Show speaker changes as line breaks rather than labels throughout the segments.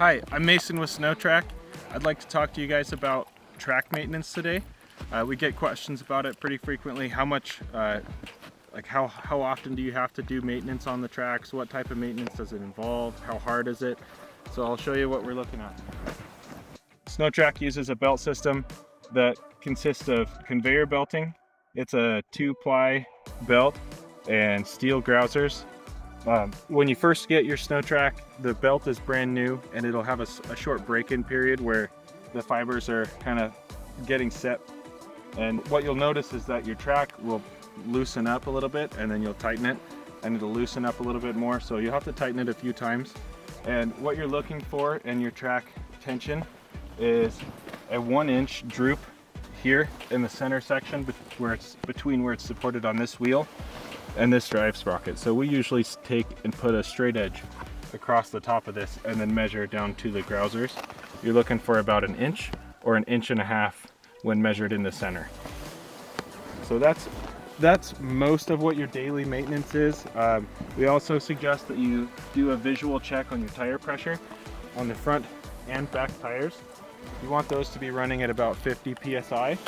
Hi, I'm Mason with Sno Trac. I'd like to talk to you guys about track maintenance today. We get questions about it pretty frequently. How much, how often do you have to do maintenance on the tracks? What type of maintenance does it involve? How hard is it? So I'll show you what we're looking at. Sno Trac uses a belt system that consists of conveyor belting. It's a 2-ply belt and steel grousers. When you first get your Sno Trac, the belt is brand new and it'll have a short break-in period where the fibers are kind of getting set. And what you'll notice is that your track will loosen up a little bit and then you'll tighten it and it'll loosen up a little bit more. So you'll have to tighten it a few times. And what you're looking for in your track tension is a 1-inch droop here in the center section where it's supported on this wheel and this drive sprocket. So we usually take and put a straight edge across the top of this and then measure down to the grousers. You're looking for about 1 inch or 1.5 inches when measured in the center. So that's most of what your daily maintenance is. We also suggest that you do a visual check on your tire pressure on the front and back tires. You want those to be running at about 50 psi.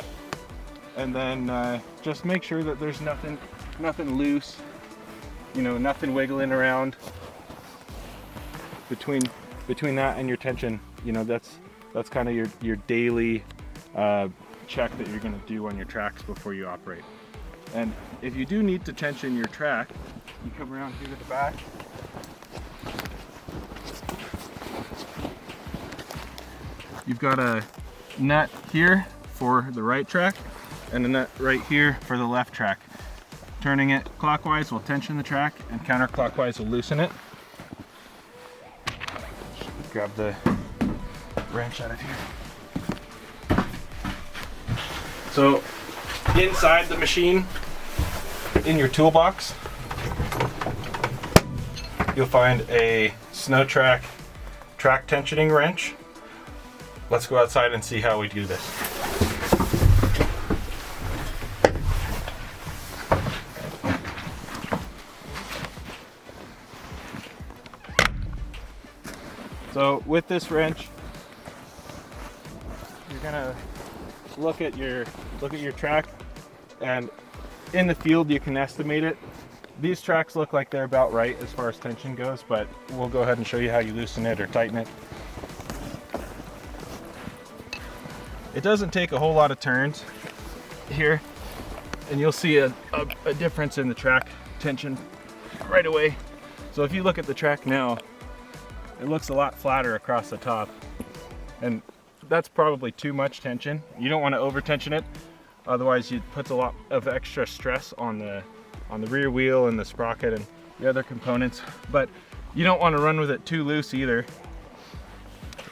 And then just make sure that there's nothing loose, nothing wiggling around between that and your tension. That's kind of your daily check that you're going to do on your tracks before you operate. And if you do need to tension your track, you come around here to the back. You've got a nut here for the right track and a nut right here for the left track. Turning it clockwise will tension the track and counterclockwise will loosen it. Grab the wrench out of here. So inside the machine, in your toolbox, you'll find a Sno Trac track tensioning wrench. Let's go outside and see how we do this. So with this wrench, you're gonna look at your track, and in the field you can estimate it. These tracks look like they're about right as far as tension goes, but we'll go ahead and show you how you loosen it or tighten it. It doesn't take a whole lot of turns here, and you'll see a difference in the track tension right away. So if you look at the track now, it looks a lot flatter across the top, and that's probably too much tension. You don't want to over tension it, otherwise it puts a lot of extra stress on the rear wheel and the sprocket and the other components. But you don't want to run with it too loose either.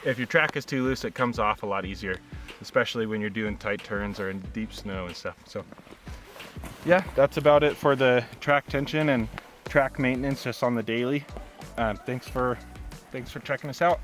If your track is too loose, it comes off a lot easier, especially when you're doing tight turns or in deep snow and stuff. So yeah, that's about it for the track tension and track maintenance just on the daily. Thanks for checking us out.